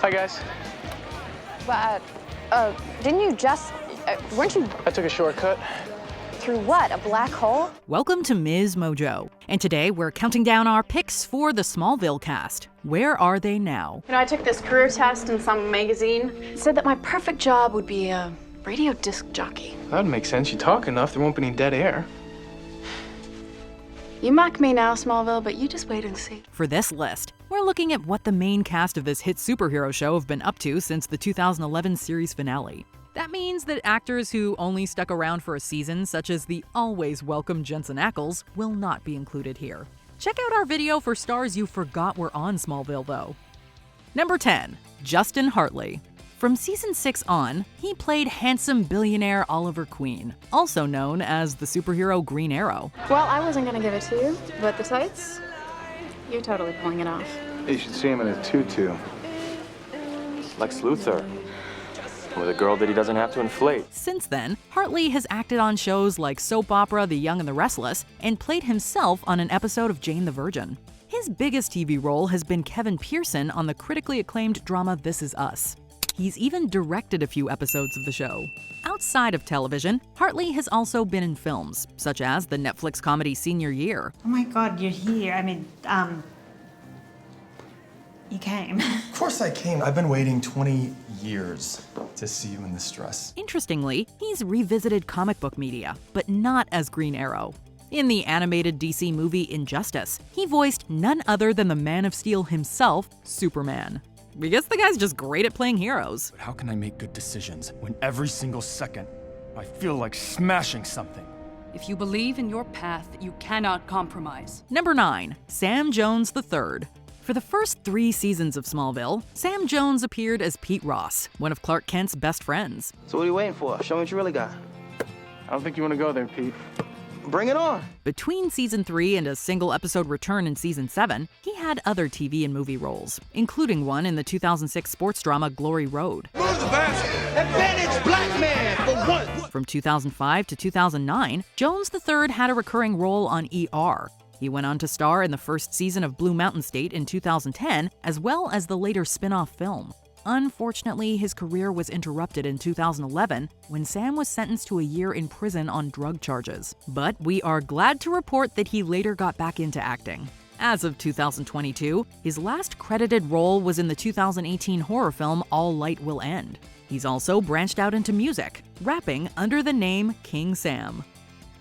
Hi, guys. But, didn't you just, weren't you I took a shortcut. through what, a black hole? Welcome to MsMojo, and today we're counting down our picks for the Smallville cast. Where are they now? I took this career test in some magazine. It said that my perfect job would be a radio disc jockey. That would make sense. You talk enough, there won't be any dead air. You mock me now, Smallville, but you just wait and see. For this list, we're looking at what the main cast of this hit superhero show have been up to since the 2011 series finale. That means that actors who only stuck around for a season, such as the always welcome Jensen Ackles, will not be included here. Check out our video for stars you forgot were on Smallville, though. Number 10. Justin Hartley. From season 6 on, he played handsome billionaire Oliver Queen, also known as the superhero Green Arrow. Well, I wasn't gonna give it to you, but the tights, you're totally pulling it off. You should see him in a tutu. Lex Luthor. With a girl that he doesn't have to inflate. Since then, Hartley has acted on shows like soap opera The Young and the Restless and played himself on an episode of Jane the Virgin. His biggest TV role has been Kevin Pearson on the critically acclaimed drama This Is Us. He's even directed a few episodes of the show. Outside of television, Hartley has also been in films, such as the Netflix comedy Senior Year. Oh my God, you're here. You came. Of course I came. I've been waiting 20 years to see you in this dress. Interestingly, he's revisited comic book media, but not as Green Arrow. In the animated DC movie Injustice, he voiced none other than the Man of Steel himself, Superman. I guess the guy's just great at playing heroes. But how can I make good decisions when every single second I feel like smashing something? If you believe in your path, you cannot compromise. Number 9. Sam Jones III. For the first 3 seasons of Smallville, Sam Jones appeared as Pete Ross, one of Clark Kent's best friends. So what are you waiting for? Show me what you really got. I don't think you want to go there, Pete. Bring it on. Between season 3 and a single episode return in season 7, he had other TV and movie roles, including one in the 2006 sports drama Glory Road. Move the basket. Advantage black man for once. From 2005 to 2009, Jones III had a recurring role on ER. He went on to star in the first season of Blue Mountain State in 2010, as well as the later spin-off film. Unfortunately, his career was interrupted in 2011 when Sam was sentenced to a year in prison on drug charges. But we are glad to report that he later got back into acting. As of 2022, his last credited role was in the 2018 horror film All Light Will End. He's also branched out into music, rapping under the name King Sam.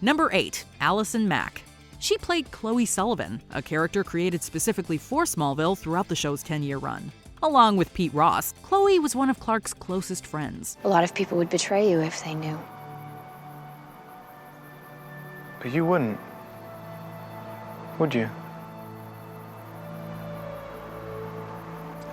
Number 8. Allison Mack. She played Chloe Sullivan, a character created specifically for Smallville throughout the show's 10-year run. Along with Pete Ross, Chloe was one of Clark's closest friends. A lot of people would betray you if they knew. But you wouldn't. Would you?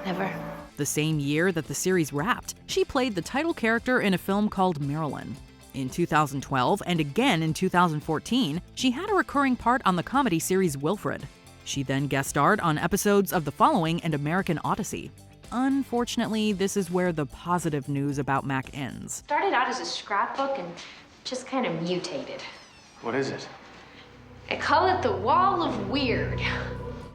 Never. The same year that the series wrapped, she played the title character in a film called Marilyn. In 2012 and again in 2014, she had a recurring part on the comedy series Wilfred. She then guest starred on episodes of The Following and American Odyssey. Unfortunately, this is where the positive news about Mac ends. Started out as a scrapbook and just kind of mutated. What is it? I call it the Wall of Weird.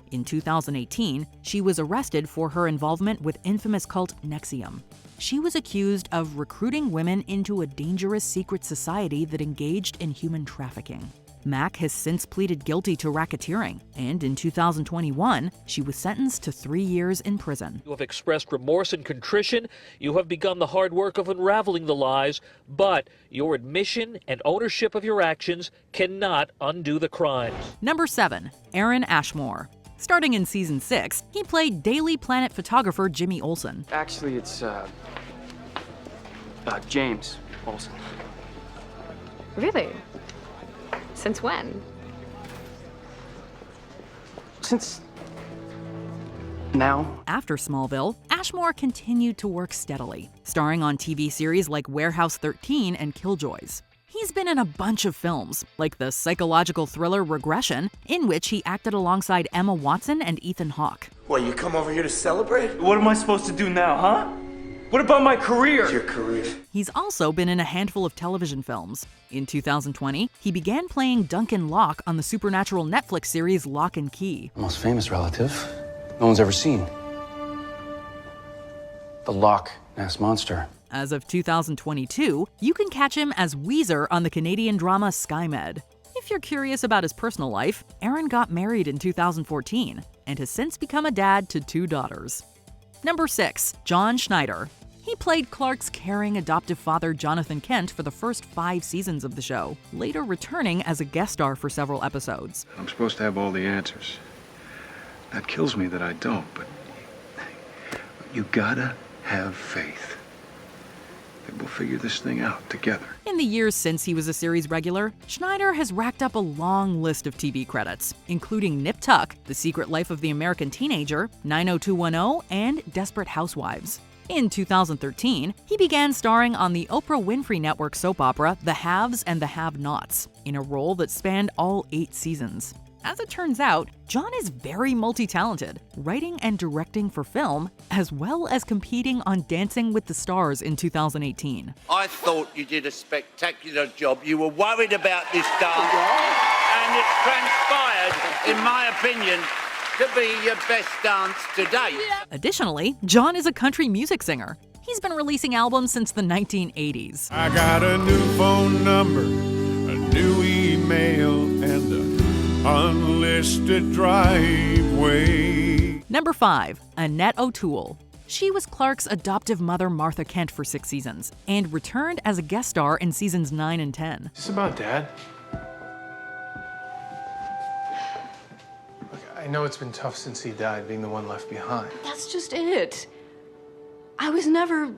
In 2018, she was arrested for her involvement with infamous cult NXIVM. She was accused of recruiting women into a dangerous secret society that engaged in human trafficking. Mack has since pleaded guilty to racketeering, and in 2021, she was sentenced to 3 years in prison. You have expressed remorse and contrition. You have begun the hard work of unraveling the lies, but your admission and ownership of your actions cannot undo the crimes. Number 7. Aaron Ashmore. Starting in season 6, he played Daily Planet photographer Jimmy Olsen. Actually, it's James Olsen. Really? Since when? Since now. After Smallville, Ashmore continued to work steadily, starring on TV series like Warehouse 13 and Killjoys. He's been in a bunch of films, like the psychological thriller Regression, in which he acted alongside Emma Watson and Ethan Hawke. What, you come over here to celebrate? What am I supposed to do now, huh? What about my career? It's your career. He's also been in a handful of television films. In 2020, he began playing Duncan Locke on the supernatural Netflix series Lock and Key. The most famous relative no one's ever seen. The Loch Ness Monster. As of 2022, you can catch him as Weezer on the Canadian drama SkyMed. If you're curious about his personal life, Aaron got married in 2014 and has since become a dad to 2 daughters. Number 6. John Schneider. He played Clark's caring adoptive father Jonathan Kent for the first 5 seasons of the show, later returning as a guest star for several episodes. I'm supposed to have all the answers. That kills me that I don't, but you gotta have faith that we'll figure this thing out together. In the years since he was a series regular, Schneider has racked up a long list of TV credits, including Nip Tuck, The Secret Life of the American Teenager, 90210, and Desperate Housewives. In 2013, he began starring on the Oprah Winfrey Network soap opera The Haves and the Have-Nots, in a role that spanned all 8 seasons. As it turns out, John is very multi-talented, writing and directing for film, as well as competing on Dancing with the Stars in 2018. I thought you did a spectacular job. You were worried about this dance, and it transpired, in my opinion, to be your best dance to date. Additionally, John is a country music singer. He's been releasing albums since the 1980s. I got a new phone number, a new email, and an unlisted driveway. Number 5. Annette O'Toole. She was Clark's adoptive mother Martha Kent for 6 seasons, and returned as a guest star in seasons 9 and 10. Is this about Dad? Look, I know it's been tough since he died, being the one left behind. That's just it. I was never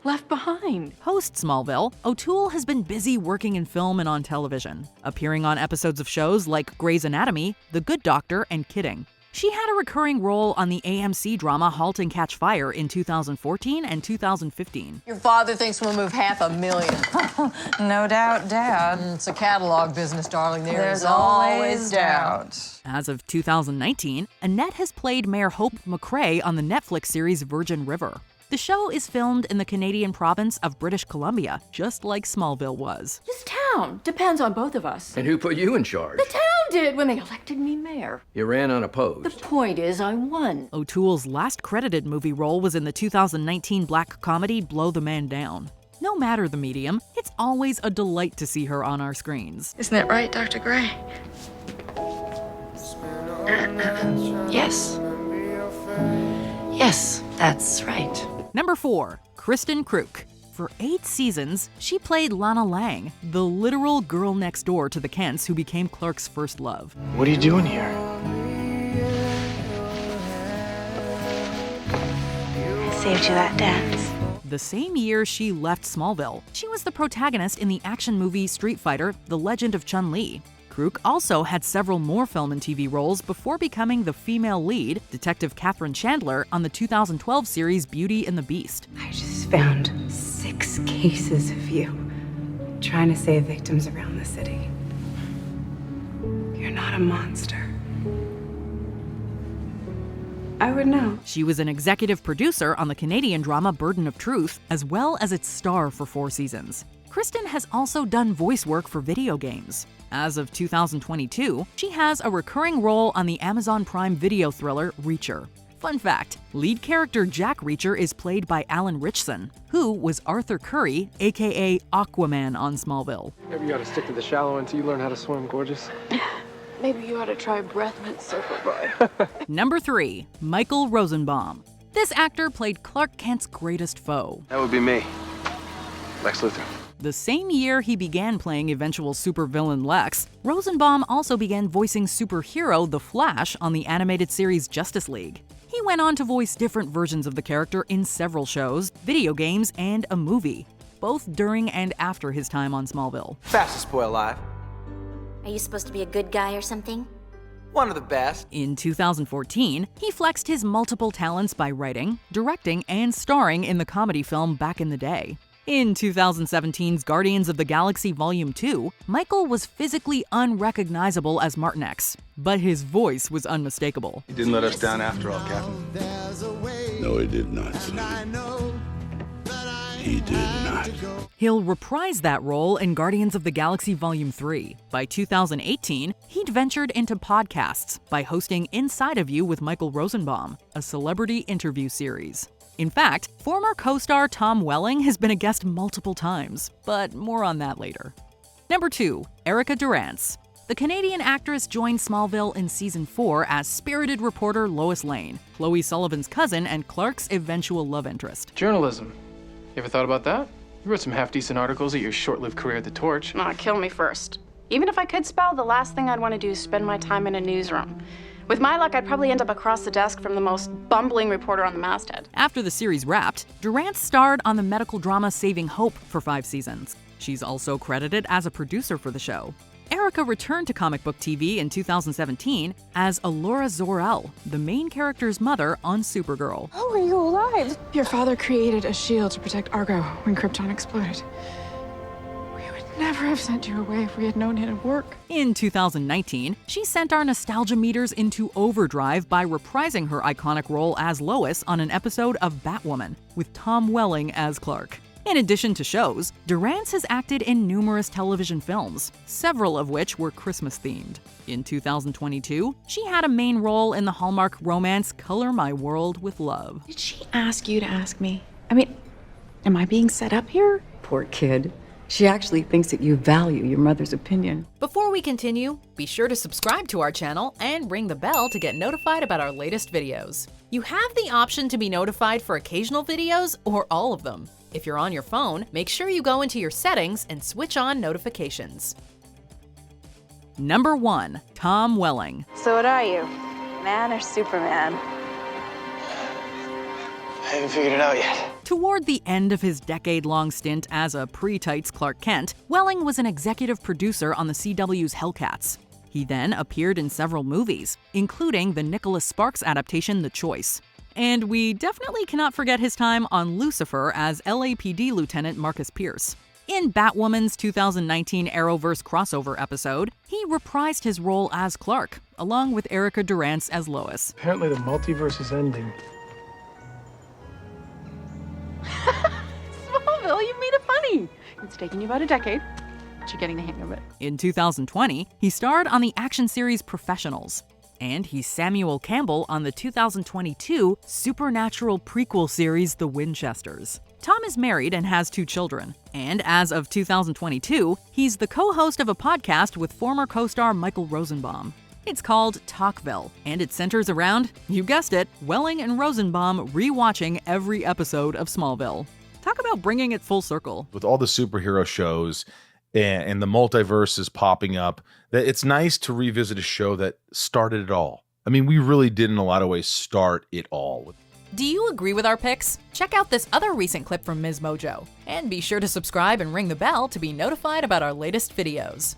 left behind. Post Smallville, O'Toole has been busy working in film and on television, appearing on episodes of shows like Grey's Anatomy, The Good Doctor, and Kidding. She had a recurring role on the AMC drama *Halt and Catch Fire* in 2014 and 2015. Your father thinks we'll move $500,000. No doubt, Dad. It's a catalog business, darling. There's always doubt. As of 2019, Annette has played Mayor Hope McCrae on the Netflix series *Virgin River*. The show is filmed in the Canadian province of British Columbia, just like Smallville was. This town depends on both of us. And who put you in charge? The town did when they elected me mayor. You ran unopposed. The point is, I won. O'Toole's last credited movie role was in the 2019 black comedy *Blow the Man Down*. No matter the medium, it's always a delight to see her on our screens. Isn't that right, Dr. Gray? Yes. Yes, that's right. Number 4. Kristen Kruk. For 8 seasons, she played Lana Lang, the literal girl next door to the Kents who became Clark's first love. What are you doing here? I saved you that dance. The same year she left Smallville, she was the protagonist in the action movie Street Fighter: The Legend of Chun-Li. Kruk also had several more film and TV roles before becoming the female lead, Detective Katherine Chandler, on the 2012 series Beauty and the Beast. I just found 6 cases of you trying to save victims around the city. You're not a monster. I would know. She was an executive producer on the Canadian drama Burden of Truth, as well as its star for 4 seasons. Kristen has also done voice work for video games. As of 2022, she has a recurring role on the Amazon Prime video thriller Reacher. Fun fact, lead character Jack Reacher is played by Alan Ritchson, who was Arthur Curry, aka Aquaman on Smallville. Maybe you ought to stick to the shallow until you learn how to swim, gorgeous. Maybe you ought to try breath mint surfer boy. Number 3. Michael Rosenbaum. This actor played Clark Kent's greatest foe. That would be me, Lex Luthor. The same year he began playing eventual supervillain Lex, Rosenbaum also began voicing superhero The Flash on the animated series Justice League. He went on to voice different versions of the character in several shows, video games, and a movie, both during and after his time on Smallville. Fastest boy alive. Are you supposed to be a good guy or something? One of the best. In 2014, he flexed his multiple talents by writing, directing, and starring in the comedy film Back in the Day. In 2017's Guardians of the Galaxy Volume 2, Michael was physically unrecognizable as Martinex, but his voice was unmistakable. You didn't let us down after all, Captain. No, he did not. He did not. He'll reprise that role in Guardians of the Galaxy Volume 3. By 2018, he'd ventured into podcasts by hosting Inside of You with Michael Rosenbaum, a celebrity interview series. In fact, former co-star Tom Welling has been a guest multiple times, but more on that later. Number 2. Erica Durance. The Canadian actress joined Smallville in Season 4 as spirited reporter Lois Lane, Chloe Sullivan's cousin and Clark's eventual love interest. Journalism. You ever thought about that? You wrote some half-decent articles at your short-lived career at The Torch. Nah, kill me first. Even if I could spell, the last thing I'd want to do is spend my time in a newsroom. With my luck, I'd probably end up across the desk from the most bumbling reporter on the masthead. After the series wrapped, Durance starred on the medical drama Saving Hope for 5 seasons. She's also credited as a producer for the show. Erica returned to comic book TV in 2017 as Allura Zor-El, the main character's mother on Supergirl. How are you alive? Your father created a shield to protect Argo when Krypton exploded. We would never have sent you away if we had known it'd work. In 2019, she sent our nostalgia meters into overdrive by reprising her iconic role as Lois on an episode of Batwoman, with Tom Welling as Clark. In addition to shows, Durance has acted in numerous television films, several of which were Christmas-themed. In 2022, she had a main role in the Hallmark romance Color My World with Love. Did she ask you to ask me? I mean, am I being set up here? Poor kid. She actually thinks that you value your mother's opinion. Before we continue, be sure to subscribe to our channel and ring the bell to get notified about our latest videos. You have the option to be notified for occasional videos or all of them. If you're on your phone, make sure you go into your settings and switch on notifications. Number 1. Tom Welling. So what are you, man or Superman? I haven't figured it out yet. Toward the end of his decade-long stint as a pre-tights Clark Kent, Welling was an executive producer on the CW's Hellcats. He then appeared in several movies, including the Nicholas Sparks adaptation The Choice. And we definitely cannot forget his time on Lucifer as LAPD Lieutenant Marcus Pierce. In Batwoman's 2019 Arrowverse crossover episode, he reprised his role as Clark, along with Erica Durance as Lois. Apparently the multiverse is ending. Smallville, you made it funny. It's taken you about a decade, but you're getting the hang of it. In 2020, he starred on the action series Professionals. And he's Samuel Campbell on the 2022 supernatural prequel series The Winchesters. Tom is married and has 2 children. And as of 2022, he's the co-host of a podcast with former co-star Michael Rosenbaum. It's called Talkville, and it centers around, you guessed it, Welling and Rosenbaum rewatching every episode of Smallville. Talk about bringing it full circle. With all the superhero shows and the multiverse is popping up, that it's nice to revisit a show that started it all. I mean, we really did in a lot of ways start it all. Do you agree with our picks? Check out this other recent clip from MsMojo. And be sure to subscribe and ring the bell to be notified about our latest videos.